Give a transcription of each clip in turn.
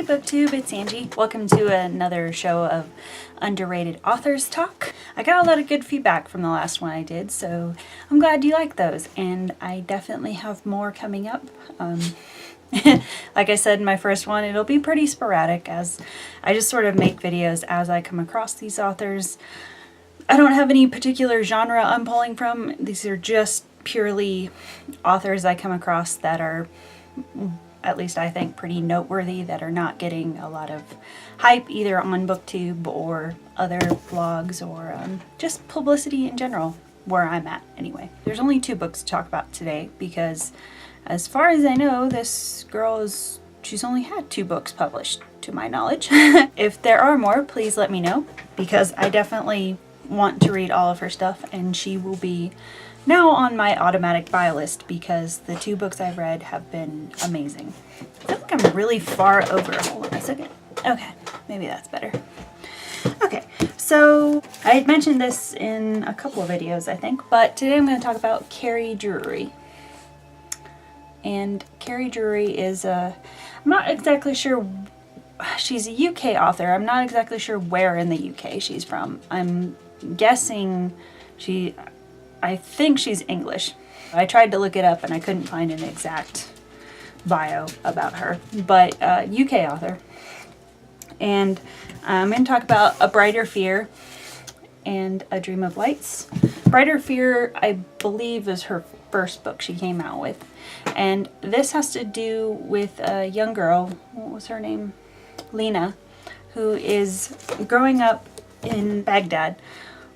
Hey BookTube, it's Angie. Welcome to another show of underrated authors talk. I got a lot of good feedback from the last one I did, so I'm glad you like those, and I definitely have more coming up. Like I said in my first one, it'll be pretty sporadic as I just sort of make videos as I come across these authors. I don't have any particular genre I'm pulling from. These are just purely authors I come across that are, at least I think, pretty noteworthy, that are not getting a lot of hype either on BookTube or other blogs or just publicity in general, where I'm at anyway. There's only 2 books to talk about today because as far as I know, this girl she's only had 2 books published to my knowledge. If there are more, please let me know because I definitely want to read all of her stuff, and she will be now on my automatic buy list because the 2 books I've read have been amazing. I feel like I'm really far over. Hold on a second. Okay, maybe that's better. Okay, so I had mentioned this in a couple of videos, I think, but today I'm going to talk about Kerry Drewery. And Kerry Drewery is I'm not exactly sure, she's a UK author. I'm not exactly sure where in the UK she's from. I'm guessing I think she's English. I tried to look it up and I couldn't find an exact bio about her, but UK author. And I'm going to talk about A Brighter Fear and A Dream of Lights. Brighter Fear, I believe, is her first book she came out with. And this has to do with a young girl, what was her name? Lena, who is growing up in Baghdad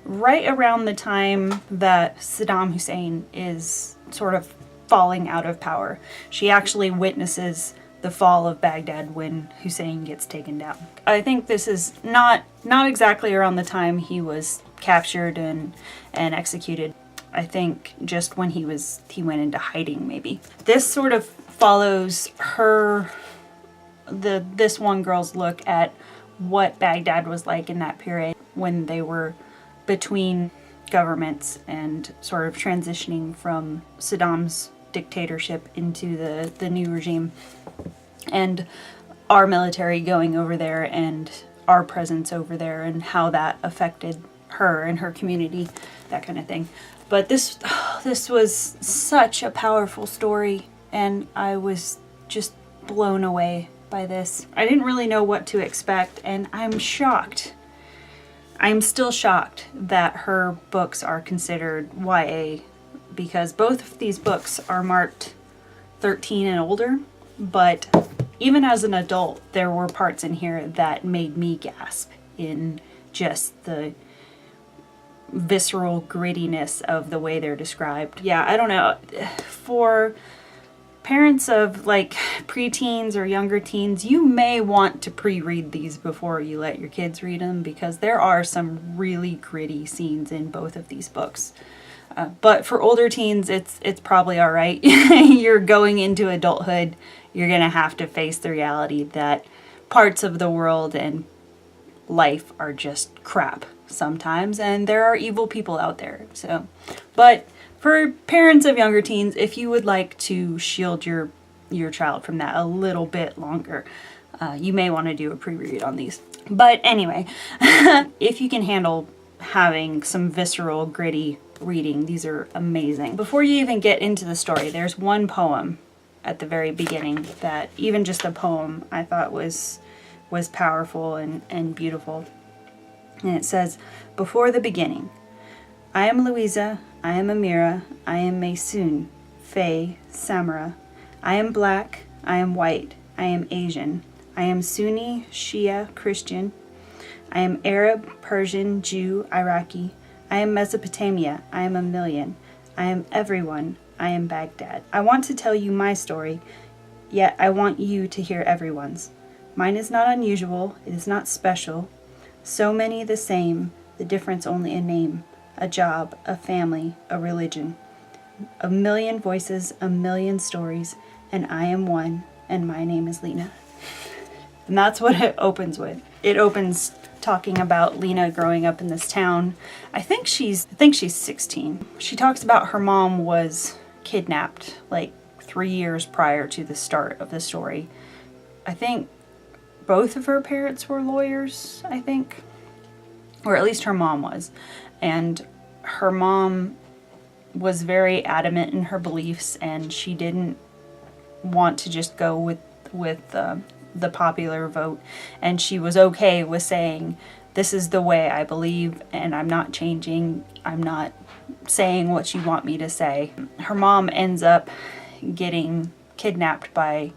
right around the time that Saddam Hussein is sort of falling out of power. She actually witnesses the fall of Baghdad when Hussein gets taken down. I think this is not exactly around the time he was captured and executed. I think just when he went into hiding, maybe. This sort of follows this one girl's look at what Baghdad was like in that period when they were between governments and sort of transitioning from Saddam's dictatorship into the new regime, and our military going over there and our presence over there and how that affected her and her community, that kind of thing. But this was such a powerful story, and I was just blown away by this. I didn't really know what to expect, and I'm shocked. I'm still shocked that her books are considered YA because both of these books are marked 13 and older, but even as an adult, there were parts in here that made me gasp in just the visceral grittiness of the way they're described. Yeah, I don't know. For parents of like preteens or younger teens, you may want to pre-read these before you let your kids read them because there are some really gritty scenes in both of these books. But for older teens, it's probably all right. You're going into adulthood. You're gonna have to face the reality that parts of the world and life are just crap sometimes, and there are evil people out there. So, but for parents of younger teens, if you would like to shield your child from that a little bit longer, you may want to do a pre-read on these. But anyway, if you can handle having some visceral, gritty reading, these are amazing. Before you even get into the story, there's one poem at the very beginning that, even just a poem, I thought was powerful and beautiful. And it says, "Before the beginning, I am Louisa, I am Amira, I am Maysoon, Faye, Samara. I am black, I am white, I am Asian. I am Sunni, Shia, Christian. I am Arab, Persian, Jew, Iraqi. I am Mesopotamia, I am a million. I am everyone, I am Baghdad. I want to tell you my story, yet I want you to hear everyone's. Mine is not unusual, it is not special. So many the same, the difference only a name, a job, a family, a religion. A million voices, a million stories, and I am one, and my name is Lena." And that's what it opens with. It opens talking about Lena growing up in this town. I think she's 16. She talks about her mom was kidnapped like 3 years prior to the start of the story. I think both of her parents were lawyers, I think, or at least her mom was. And her mom was very adamant in her beliefs, and she didn't want to just go with the popular vote, and she was okay with saying, this is the way I believe, and I'm not changing, I'm not saying what you want me to say. Her mom ends up getting kidnapped by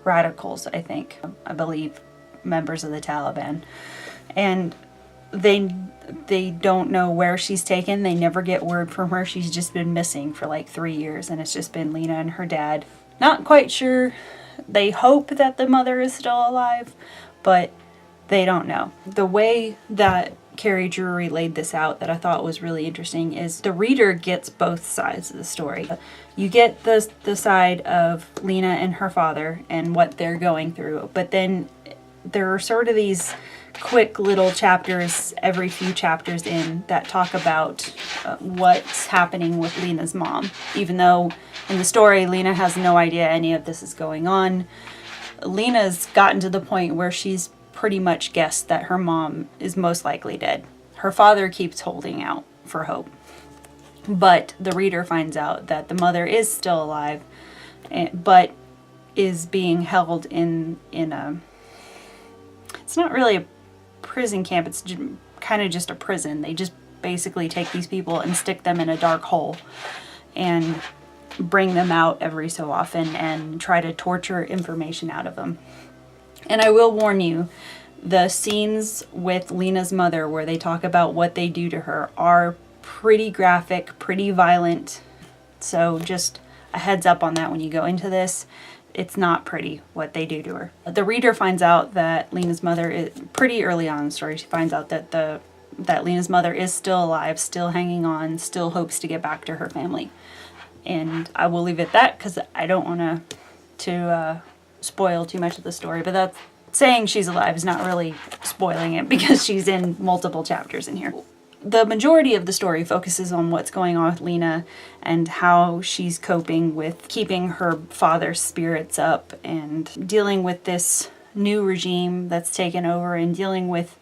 radicals, I think, I believe members of the Taliban, and they don't know where she's taken. They never get word from her. She's just been missing for like 3 years, and it's just been Lena and her dad. Not quite sure. They hope that the mother is still alive, but they don't know. The way that Kerry Drewery laid this out that I thought was really interesting is the reader gets both sides of the story. You get the side of Lena and her father and what they're going through, but then there are sort of these quick little chapters every few chapters in that talk about what's happening with Lena's mom. Even though in the story Lena has no idea any of this is going on, Lena's gotten to the point where she's pretty much guessed that her mom is most likely dead. Her father keeps holding out for hope, but the reader finds out that the mother is still alive, but is being held in a, it's not really a prison camp, it's kind of just a prison. They just basically take these people and stick them in a dark hole and bring them out every so often and try to torture information out of them. And I will warn you, the scenes with Lena's mother where they talk about what they do to her are pretty graphic, pretty violent. So just a heads up on that when you go into this. It's not pretty what they do to her. The reader finds out that Lena's mother is, pretty early on in the story, she finds out that that Lena's mother is still alive, still hanging on, still hopes to get back to her family. And I will leave it at that because I don't want to spoil too much of the story, but that's saying she's alive is not really spoiling it because she's in multiple chapters in here. The majority of the story focuses on what's going on with Lena and how she's coping with keeping her father's spirits up and dealing with this new regime that's taken over and dealing with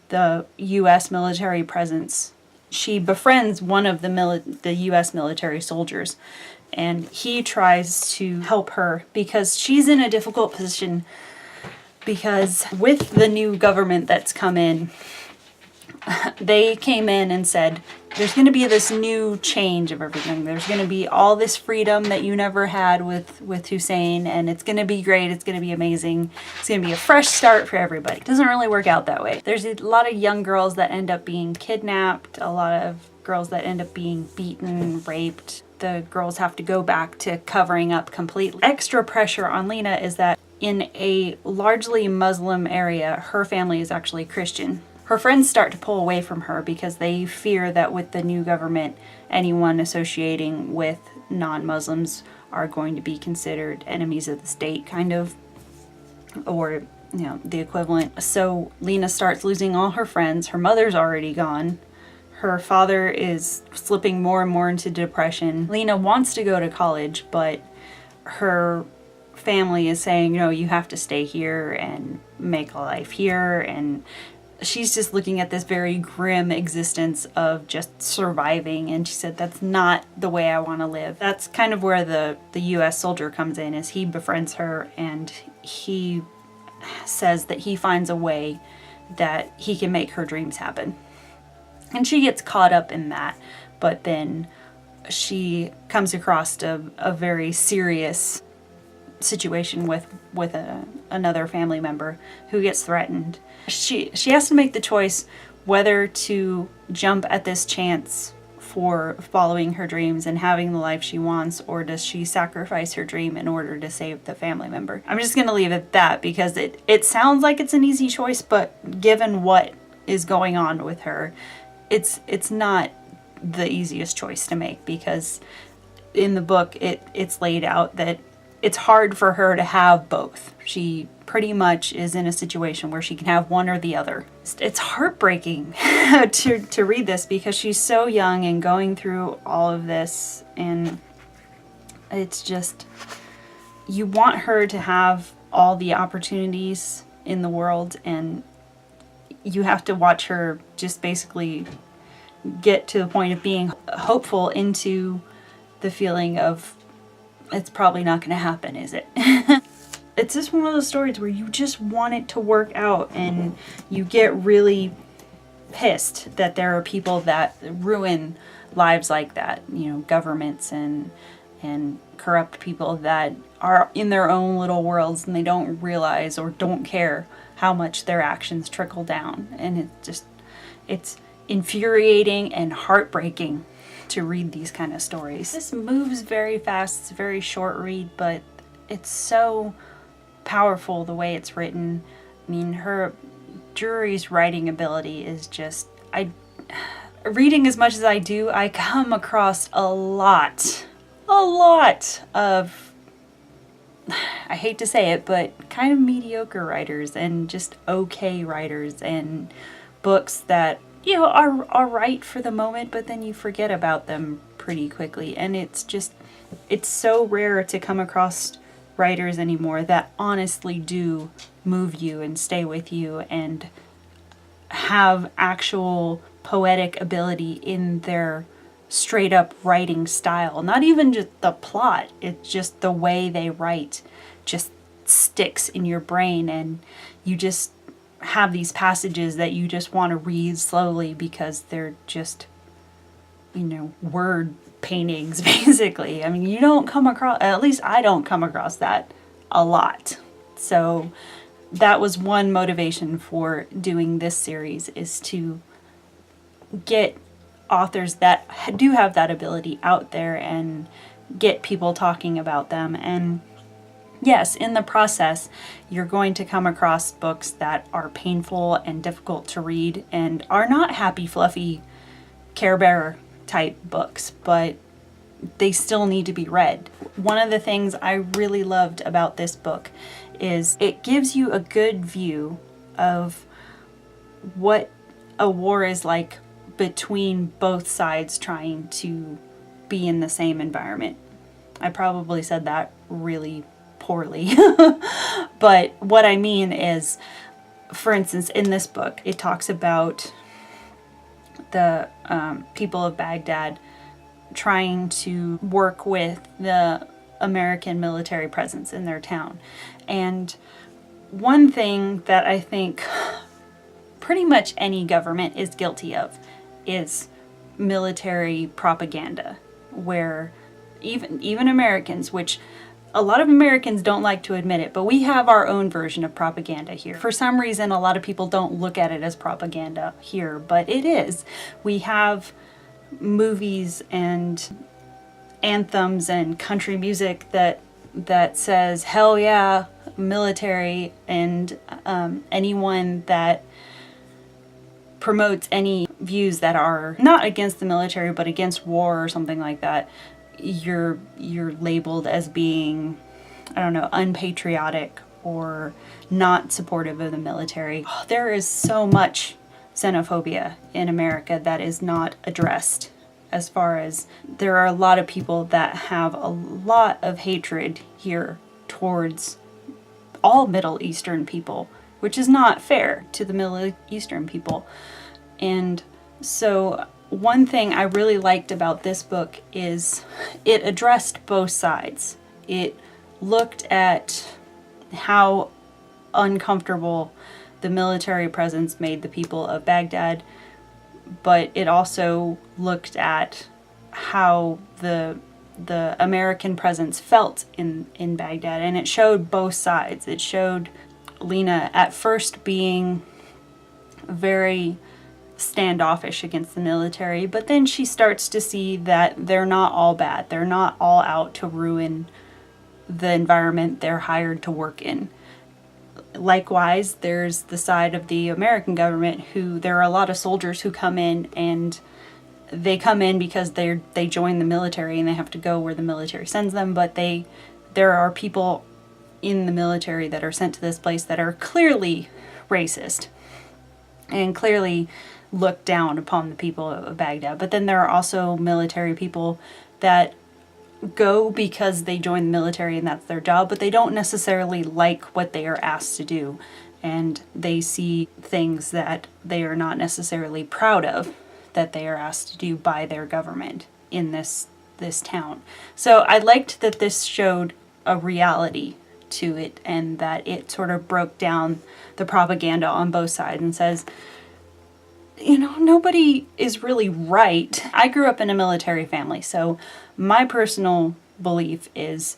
the U.S. military presence. She befriends one of the U.S. military soldiers, and he tries to help her because she's in a difficult position because with the new government that's come in, they came in and said, there's going to be this new change of everything. There's going to be all this freedom that you never had with Hussein, and it's going to be great. It's going to be amazing. It's going to be a fresh start for everybody. It doesn't really work out that way. There's a lot of young girls that end up being kidnapped, a lot of girls that end up being beaten, raped. The girls have to go back to covering up completely. Extra pressure on Lena is that in a largely Muslim area, her family is actually Christian. Her friends start to pull away from her because they fear that with the new government, anyone associating with non-Muslims are going to be considered enemies of the state, kind of, or, you know, the equivalent. So Lena starts losing all her friends. Her mother's already gone. Her father is slipping more and more into depression. Lena wants to go to college, but her family is saying, no, you have to stay here and make a life here, and she's just looking at this very grim existence of just surviving, and she said, that's not the way I want to live. That's kind of where the U.S. soldier comes in, is he befriends her, and he says that he finds a way that he can make her dreams happen. And she gets caught up in that, but then she comes across a very serious situation with another family member who gets threatened. She has to make the choice whether to jump at this chance for following her dreams and having the life she wants, or does she sacrifice her dream in order to save the family member. I'm just going to leave it at that because it sounds like it's an easy choice, but given what is going on with her, it's not the easiest choice to make, because in the book it's laid out that it's hard for her to have both. She pretty much is in a situation where she can have one or the other. It's heartbreaking to read this because she's so young and going through all of this, and it's just, you want her to have all the opportunities in the world, and you have to watch her just basically get to the point of being hopeful into the feeling of it's probably not going to happen, is it? It's just one of those stories where you just want it to work out, and you get really pissed that there are people that ruin lives like that, you know, governments and corrupt people that are in their own little worlds, and they don't realize or don't care how much their actions trickle down. And it's infuriating and heartbreaking to read these kind of stories. This moves very fast. It's a very short read, but it's so powerful the way it's written. I mean, her Drewery's writing ability is just, reading as much as I do, I come across a lot of, I hate to say it, but kind of mediocre writers and just okay writers, and books that, you know, are right for the moment, but then you forget about them pretty quickly. And it's so rare to come across writers anymore that honestly do move you and stay with you and have actual poetic ability in their straight up writing style. Not even just the plot, it's just the way they write just sticks in your brain, and you just have these passages that you just want to read slowly because they're just, you know, word paintings basically. I mean, you don't come across, at least I don't come across that a lot. So that was one motivation for doing this series, is to get authors that do have that ability out there and get people talking about them. And yes, in the process, you're going to come across books that are painful and difficult to read and are not happy, fluffy, Care Bear type books, but they still need to be read. One of the things I really loved about this book is it gives you a good view of what a war is like between both sides trying to be in the same environment. I probably said that really poorly, but what I mean is, for instance, in this book, it talks about the people of Baghdad trying to work with the American military presence in their town. And one thing that I think pretty much any government is guilty of is military propaganda, where even Americans, which a lot of Americans don't like to admit it, but we have our own version of propaganda here. For some reason, a lot of people don't look at it as propaganda here, but it is. We have movies and anthems and country music that says, hell yeah, military, and anyone that promotes any views that are not against the military but against war or something like that, you're labeled as being, I don't know, unpatriotic or not supportive of the military. There is so much xenophobia in America that is not addressed, as far as there are a lot of people that have a lot of hatred here towards all Middle Eastern people, which is not fair to the Middle Eastern people. And so one thing I really liked about this book is it addressed both sides. It looked at how uncomfortable the military presence made the people of Baghdad, but it also looked at how the American presence felt in Baghdad, and it showed both sides. It showed Lena at first being very standoffish against the military, but then she starts to see that they're not all bad. They're not all out to ruin the environment they're hired to work in. Likewise, there's the side of the American government who there are a lot of soldiers who come in, and they come in because they join the military and they have to go where the military sends them, but there are people in the military that are sent to this place that are clearly racist and clearly look down upon the people of Baghdad. But then there are also military people that go because they join the military and that's their job, but they don't necessarily like what they are asked to do. and they see things that they are not necessarily proud of that they are asked to do by their government in this town. So I liked that this showed a reality to it, and that it sort of broke down the propaganda on both sides and says, you know, nobody is really right. I grew up in a military family, so my personal belief is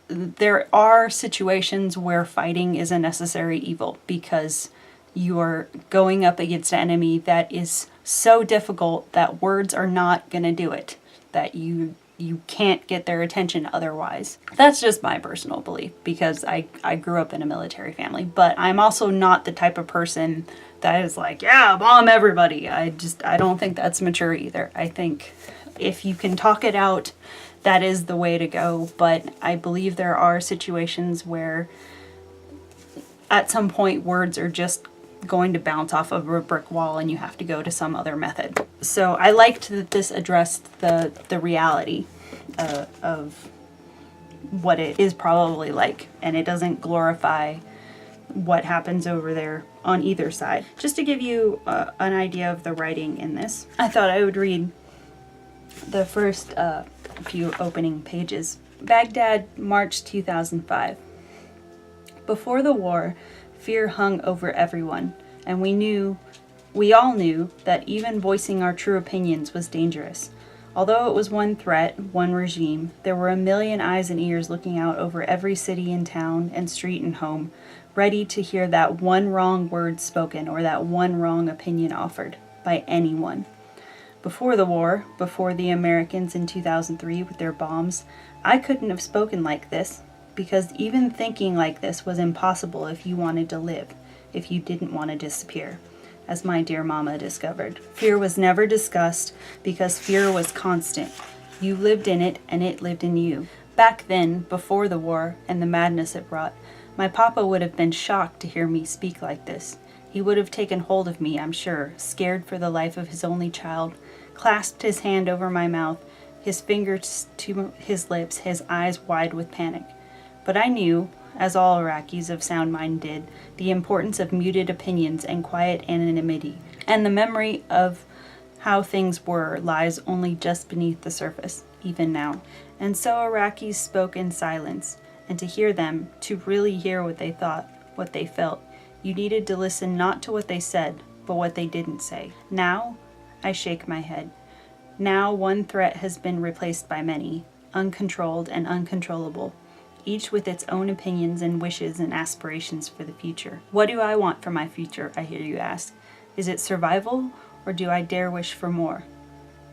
there are situations where fighting is a necessary evil because you are going up against an enemy that is so difficult that words are not going to do it, that you can't get their attention otherwise. That's just my personal belief because I grew up in a military family, but I'm also not the type of person that is like, yeah, bomb everybody. I don't think that's mature either. I think if you can talk it out, that is the way to go, but I believe there are situations where at some point words are just going to bounce off of a brick wall and you have to go to some other method. So I liked that this addressed the reality of what it is probably like, and it doesn't glorify what happens over there on either side. Just to give you an idea of the writing in this, I thought I would read the first few opening pages. Baghdad, March 2005. Before the war, fear hung over everyone, and we all knew that even voicing our true opinions was dangerous. Although it was one threat, one regime, there were a million eyes and ears looking out over every city and town and street and home, ready to hear that one wrong word spoken or that one wrong opinion offered by anyone. Before the war, before the Americans in 2003 with their bombs, I couldn't have spoken like this, because even thinking like this was impossible if you wanted to live, if you didn't want to disappear, as my dear mama discovered. Fear was never discussed because fear was constant. You lived in it and it lived in you. Back then, before the war and the madness it brought, my papa would have been shocked to hear me speak like this. He would have taken hold of me, I'm sure, scared for the life of his only child, clasped his hand over my mouth, his fingers to his lips, his eyes wide with panic. But I knew, as all Iraqis of sound mind did, the importance of muted opinions and quiet anonymity, and the memory of how things were lies only just beneath the surface, even now. And so Iraqis spoke in silence, and to hear them, to really hear what they thought, what they felt, you needed to listen not to what they said, but what they didn't say. Now, I shake my head. Now one threat has been replaced by many, uncontrolled and uncontrollable, each with its own opinions and wishes and aspirations for the future. What do I want for my future, I hear you ask? Is it survival, or do I dare wish for more?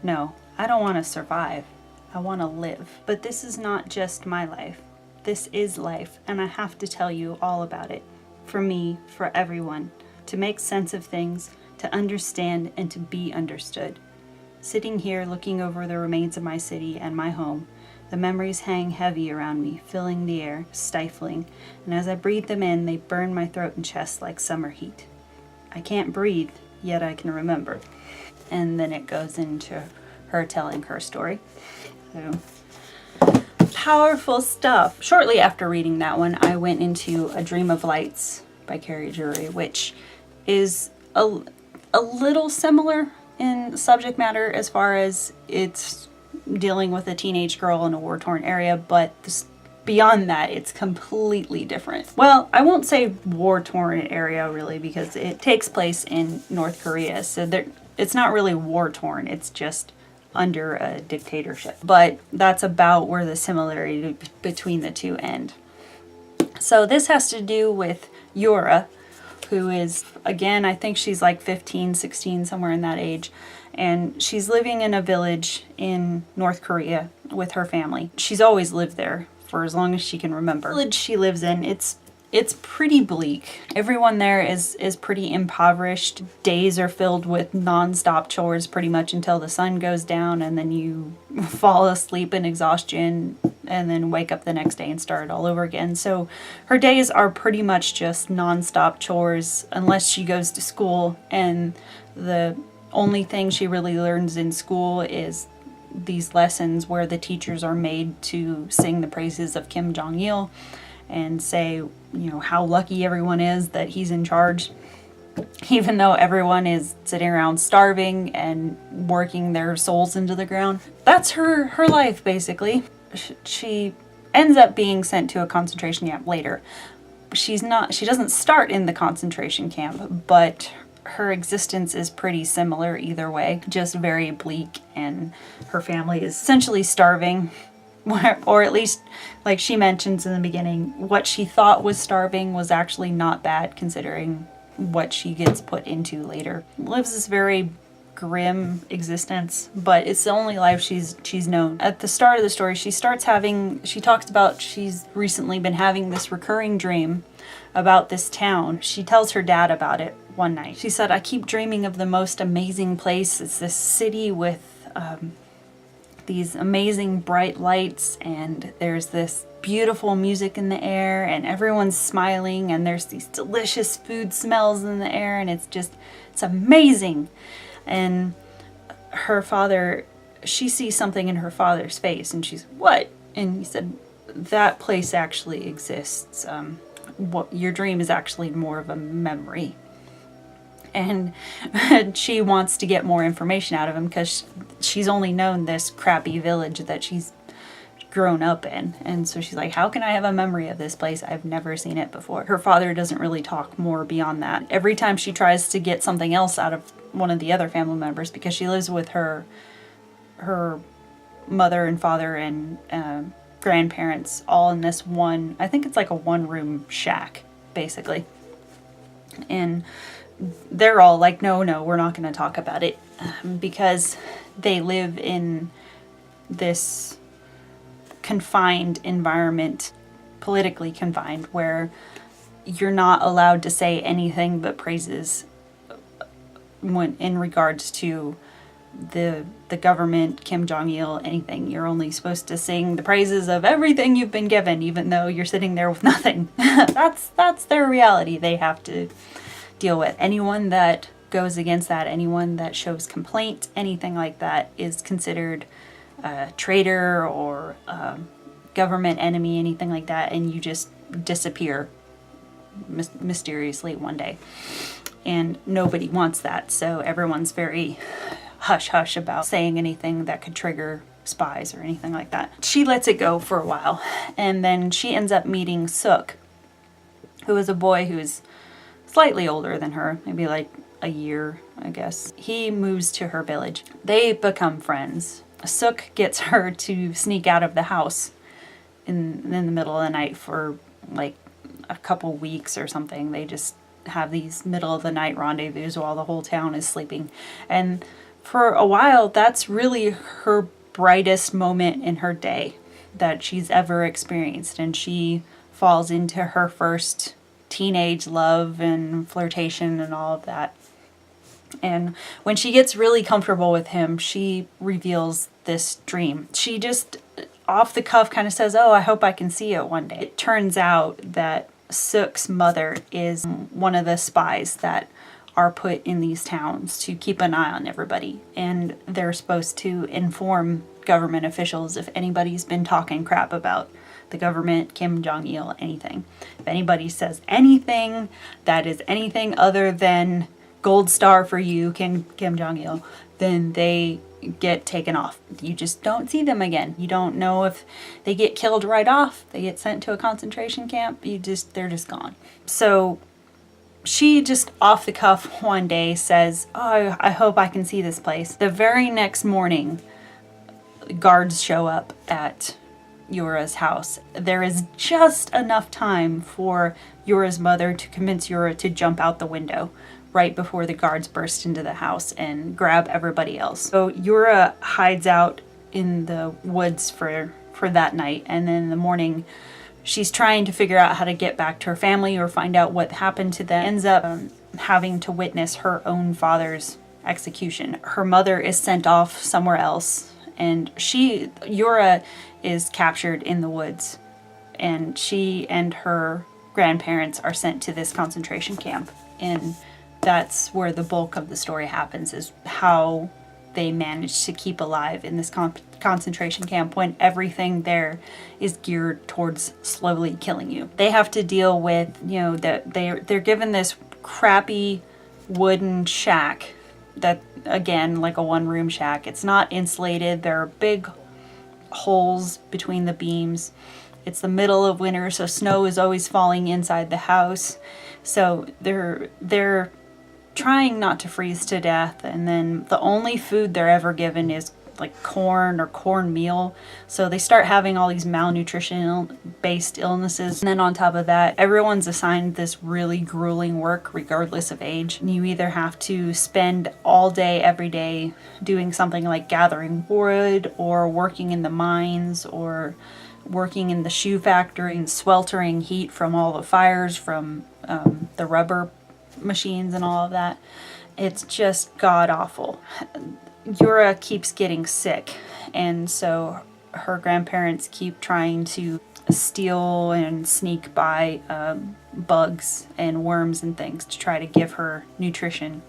No, I don't want to survive. I want to live. But this is not just my life. This is life, and I have to tell you all about it. For me, for everyone, to make sense of things, to understand and to be understood. Sitting here looking over the remains of my city and my home, the memories hang heavy around me, filling the air, stifling, and as I breathe them in, they burn my throat and chest like summer heat. I can't breathe, yet I can remember. And then it goes into her telling her story. So, powerful stuff. Shortly after reading that one, I went into A Dream of Lights by Kerry Drewery, which is a little similar in subject matter as far as it's dealing with a teenage girl in a war-torn area, but beyond that, it's completely different. Well, I won't say war-torn area really, because it takes place in North Korea, so it's not really war-torn, it's just under a dictatorship. But that's about where the similarity between the two end. So this has to do with Yura, who is, again, I think she's like 15, 16, somewhere in that age. And she's living in a village in North Korea with her family. She's always lived there for as long as she can remember. The village she lives in, it's pretty bleak. Everyone there is pretty impoverished. Days are filled with non-stop chores pretty much until the sun goes down, and then you fall asleep in exhaustion and then wake up the next day and start all over again. So her days are pretty much just non-stop chores unless she goes to school, and the only thing she really learns in school is these lessons where the teachers are made to sing the praises of Kim Jong-il. and say, how lucky everyone is that he's in charge, even though everyone is sitting around starving and working their souls into the ground. That's her life, basically. She ends up being sent to a concentration camp later. She doesn't start in the concentration camp, but her existence is pretty similar either way, just very bleak, and her family is essentially starving. Or at least, like she mentions in the beginning, what she thought was starving was actually not bad considering what she gets put into later. Lives this very grim existence, but it's the only life she's known. At the start of the story, she talks about she's recently been having this recurring dream about this town. She tells her dad about it one night. She said, "I keep dreaming of the most amazing place. It's this city with these amazing bright lights, and there's this beautiful music in the air, and everyone's smiling, and there's these delicious food smells in the air, and it's amazing." And her father, she sees something in her father's face, and she's, "What?" And he said, "That place actually exists. What your dream is actually more of a memory." And she wants to get more information out of him because she's only known this crappy village that she's grown up in. And so she's like, how can I have a memory of this place? I've never seen it before. Her father doesn't really talk more beyond that. Every time she tries to get something else out of one of the other family members, because she lives with her mother and father and grandparents all in this one, I think it's like a one-room shack, basically. And they're all like, no, we're not going to talk about it, because they live in this confined environment, politically confined, where you're not allowed to say anything but praises when in regards to the government, Kim Jong-il, anything. You're only supposed to sing the praises of everything you've been given, even though you're sitting there with nothing. That's their reality they have to deal with. Anyone that goes against that, anyone that shows complaint, anything like that, is considered a traitor or a government enemy, anything like that, and you just disappear mysteriously one day. And nobody wants that, so everyone's very hush-hush about saying anything that could trigger spies or anything like that. She lets it go for a while, and then she ends up meeting Suk, who is a boy who's slightly older than her, maybe like a year, I guess. He moves to her village. They become friends. Suk gets her to sneak out of the house in the middle of the night for like a couple weeks or something. They just have these middle of the night rendezvous while the whole town is sleeping. And for a while, that's really her brightest moment in her day that she's ever experienced. And she falls into her first teenage love and flirtation and all of that. And when she gets really comfortable with him, she reveals this dream. She just off the cuff kind of says, "Oh, I hope I can see it one day." It turns out that Suk's mother is one of the spies that are put in these towns to keep an eye on everybody. And they're supposed to inform government officials if anybody's been talking crap about the government, Kim Jong-il, anything. If anybody says anything that is anything other than gold star for you, Kim Jong-il, then they get taken off. You just don't see them again. You don't know if they get killed right off, they get sent to a concentration camp, they're just gone. So she just off the cuff one day says, "Oh, I hope I can see this place." The very next morning, guards show up at Yura's house. There is just enough time for Yura's mother to convince Yura to jump out the window right before the guards burst into the house and grab everybody else. So Yura hides out in the woods for that night, and then in the morning she's trying to figure out how to get back to her family or find out what happened to them. Ends up having to witness her own father's execution. Her mother is sent off somewhere else, and Yura is captured in the woods, and she and her grandparents are sent to this concentration camp. And that's where the bulk of the story happens, is how they manage to keep alive in this concentration camp when everything there is geared towards slowly killing you. They have to deal with, you know, that they're given this crappy wooden shack that, again, like a one-room shack. It's not insulated. There are big holes between the beams. It's the middle of winter, so snow is always falling inside the house. So they're trying not to freeze to death, and then the only food they're ever given is like corn or cornmeal. So they start having all these malnutrition based illnesses. And then on top of that, everyone's assigned this really grueling work regardless of age. You either have to spend all day every day doing something like gathering wood or working in the mines or working in the shoe factory in sweltering heat from all the fires from the rubber machines and all of that. It's just god awful. Yura keeps getting sick, and so her grandparents keep trying to steal and sneak by bugs and worms and things to try to give her nutrition.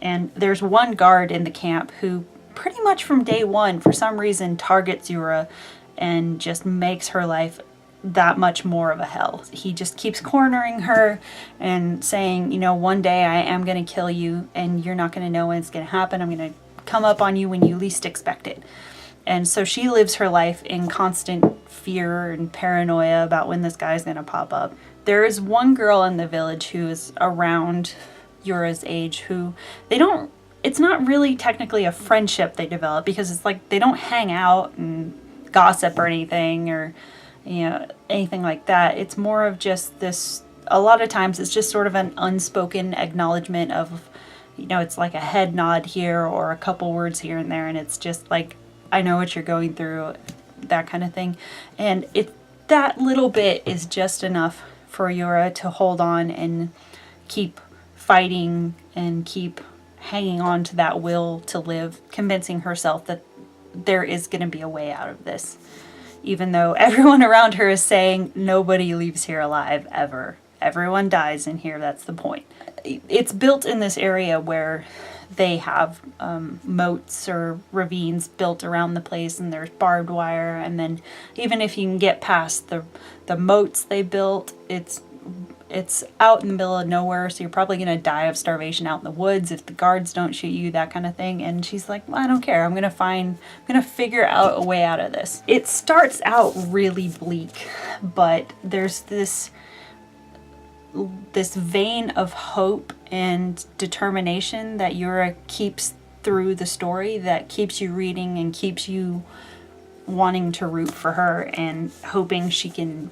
And there's one guard in the camp who pretty much from day one, for some reason, targets Yura and just makes her life that much more of a hell. He just keeps cornering her and saying, you know, one day I am going to kill you and you're not going to know when it's going to happen. I'm going to come up on you when you least expect it. And so she lives her life in constant fear and paranoia about when this guy's going to pop up. There is one girl in the village who is around Yura's age who it's not really technically a friendship they develop, because it's like they don't hang out and gossip or anything, or you know, anything like that. It's more of just this, a lot of times it's just sort of an unspoken acknowledgement of, you know, it's like a head nod here or a couple words here and there, and it's just like, I know what you're going through, that kind of thing. And that little bit is just enough for Yura to hold on and keep fighting and keep hanging on to that will to live, convincing herself that there is going to be a way out of this. Even though everyone around her is saying nobody leaves here alive ever. Everyone dies in here, that's the point. It's built in this area where they have moats or ravines built around the place, and there's barbed wire, and then even if you can get past the moats they built, it's out in the middle of nowhere, so you're probably going to die of starvation out in the woods if the guards don't shoot you, that kind of thing. And she's like, well, I don't care. I'm going to figure out a way out of this. It starts out really bleak, but there's this vein of hope and determination that Yura keeps through the story, that keeps you reading and keeps you wanting to root for her and hoping she can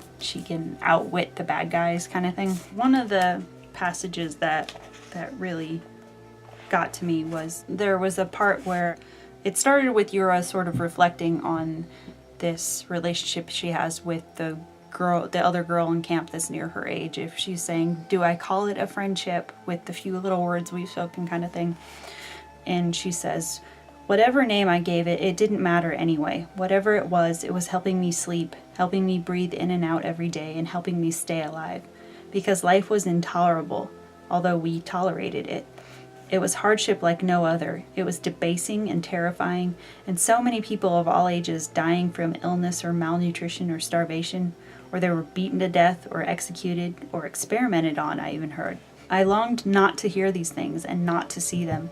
outwit the bad guys, kind of thing. One of the passages that really got to me was, there was a part where it started with Yura sort of reflecting on this relationship she has with the other girl in camp that's near her age. If she's saying, do I call it a friendship with the few little words we've spoken, kind of thing. And she says, whatever name I gave it, it didn't matter anyway. Whatever it was helping me sleep, helping me breathe in and out every day, and helping me stay alive. Because life was intolerable, although we tolerated it. It was hardship like no other. It was debasing and terrifying, and so many people of all ages dying from illness or malnutrition or starvation, or they were beaten to death or executed or experimented on, I even heard. I longed not to hear these things and not to see them.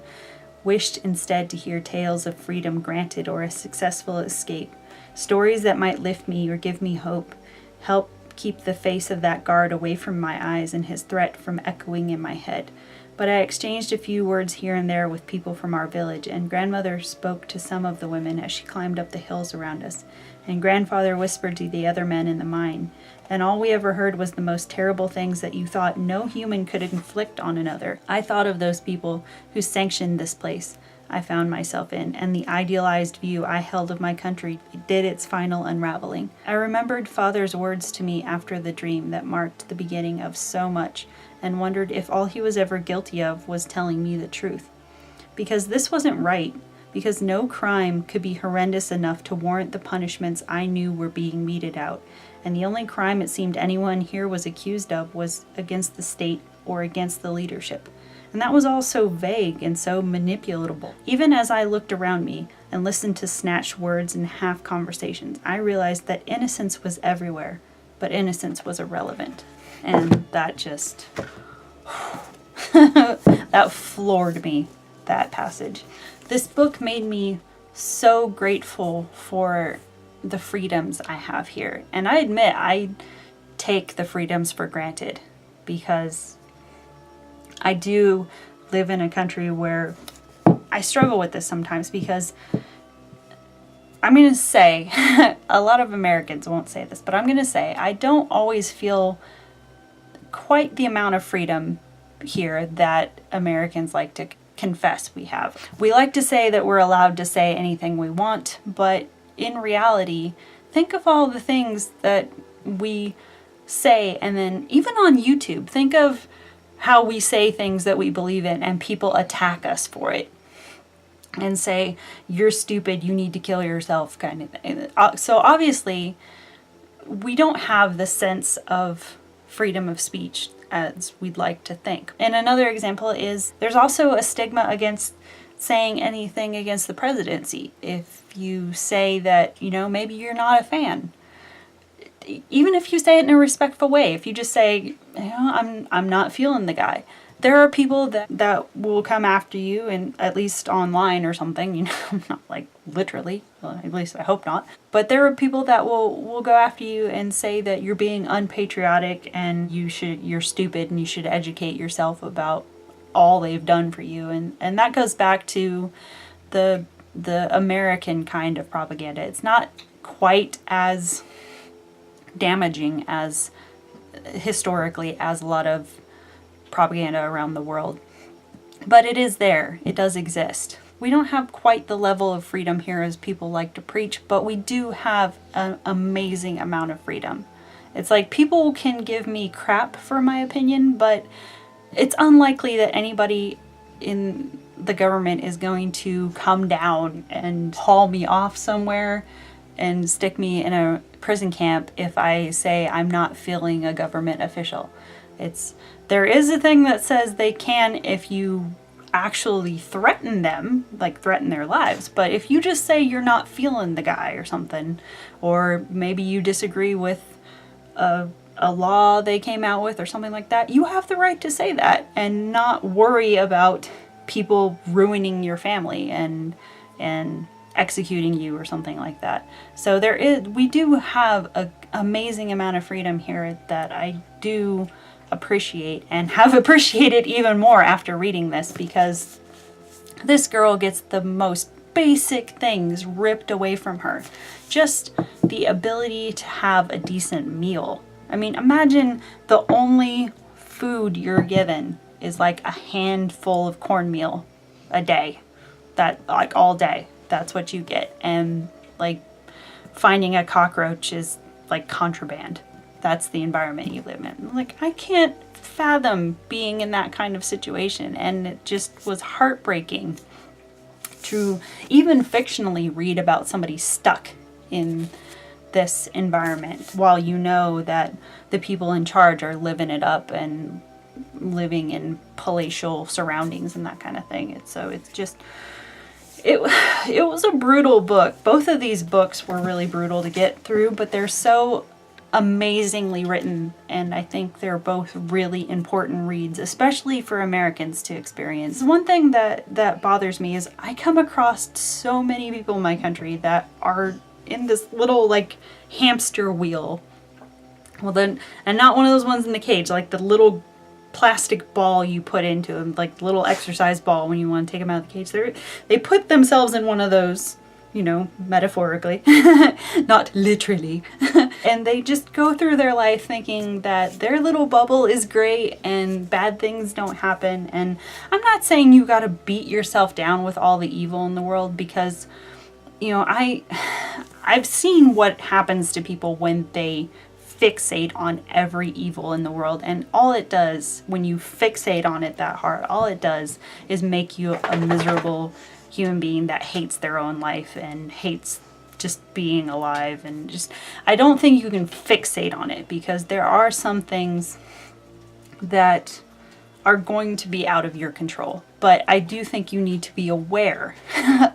Wished instead to hear tales of freedom granted or a successful escape, stories that might lift me or give me hope, help keep the face of that guard away from my eyes and his threat from echoing in my head. But I exchanged a few words here and there with people from our village, and grandmother spoke to some of the women as she climbed up the hills around us, and grandfather whispered to the other men in the mine, and all we ever heard was the most terrible things that you thought no human could inflict on another. I thought of those people who sanctioned this place I found myself in, and the idealized view I held of my country did its final unraveling. I remembered father's words to me after the dream that marked the beginning of so much, and wondered if all he was ever guilty of was telling me the truth. Because this wasn't right, because no crime could be horrendous enough to warrant the punishments I knew were being meted out, and the only crime it seemed anyone here was accused of was against the state or against the leadership. And that was all so vague and so manipulatable. Even as I looked around me and listened to snatched words and half conversations, I realized that innocence was everywhere, but innocence was irrelevant. And that just, that floored me, that passage. This book made me so grateful for the freedoms I have here. And I admit, I take the freedoms for granted because I do live in a country where I struggle with this sometimes, because I'm going to say, a lot of Americans won't say this, but I'm going to say I don't always feel quite the amount of freedom here that Americans like to confess we have. We like to say that we're allowed to say anything we want, but in reality, think of all the things that we say, and then even on YouTube, think of how we say things that we believe in and people attack us for it and say, you're stupid, you need to kill yourself, kind of thing. So obviously, we don't have the sense of freedom of speech as we'd like to think. And another example is there's also a stigma against saying anything against the presidency. If you say that, you know, maybe you're not a fan, even if you say it in a respectful way, if you just say, you know, I'm not feeling the guy, there are people that will come after you, and at least online or something, you know, not like literally, well, at least I hope not, but there are people that will go after you and say that you're being unpatriotic and you're stupid and you should educate yourself about all they've done for you. And that goes back to the American kind of propaganda. It's not quite as damaging as historically as a lot of propaganda around the world, but it is there. It does exist. We don't have quite the level of freedom here as people like to preach, but we do have an amazing amount of freedom. It's like people can give me crap for my opinion, but it's unlikely that anybody in the government is going to come down and haul me off somewhere and stick me in a prison camp if I say I'm not feeling a government official. There is a thing that says they can if you actually threaten them, like threaten their lives. But if you just say you're not feeling the guy or something, or maybe you disagree with a law they came out with or something like that, you have the right to say that and not worry about people ruining your family and executing you or something like that. So we do have an amazing amount of freedom here that I do appreciate, and have appreciated even more after reading this, because this girl gets the most basic things ripped away from her. Just the ability to have a decent meal. I mean, imagine the only food you're given is like a handful of cornmeal a day. That, like, all day. That's what you get. And like finding a cockroach is like contraband. That's the environment you live in. Like, I can't fathom being in that kind of situation, and it just was heartbreaking to even fictionally read about somebody stuck in this environment while you know that the people in charge are living it up and living in palatial surroundings and that kind of thing. It was a brutal book. Both of these books were really brutal to get through, but they're so amazingly written, and I think they're both really important reads, especially for Americans to experience. One thing that bothers me is I come across so many people in my country that are in this little like hamster wheel. Well then, and not one of those ones in the cage, like the little plastic ball you put into them, like the little exercise ball when you want to take them out of the cage. They put themselves in one of those, you know, metaphorically, not literally. And they just go through their life thinking that their little bubble is great and bad things don't happen. And I'm not saying you gotta beat yourself down with all the evil in the world, because, you know, I've seen what happens to people when they fixate on every evil in the world, and all it does when you fixate on it that hard, all it does is make you a miserable human being that hates their own life and hates just being alive. And just, I don't think you can fixate on it, because there are some things that are going to be out of your control. But I do think you need to be aware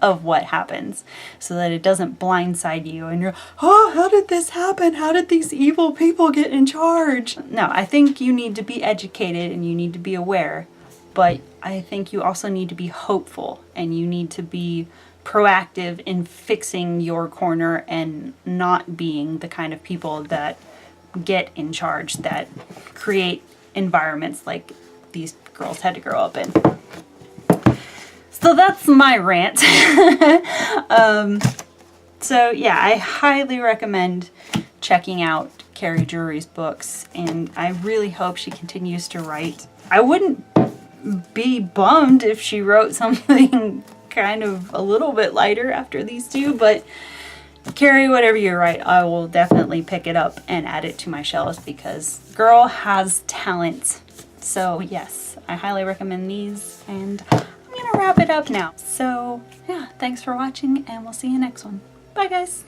of what happens so that it doesn't blindside you and you're, oh, how did this happen? How did these evil people get in charge? No, I think you need to be educated and you need to be aware, but I think you also need to be hopeful and you need to be proactive in fixing your corner and not being the kind of people that get in charge, that create environments like these girls had to grow up in. So that's my rant. So yeah, I highly recommend checking out Kerry Drewery's books, and I really hope she continues to write. I wouldn't be bummed if she wrote something kind of a little bit lighter after these two, but Kerry, whatever you write, I will definitely pick it up and add it to my shelves because girl has talent. So yes, I highly recommend these, and I'm gonna wrap it up now. So yeah, thanks for watching and we'll see you next one. Bye guys.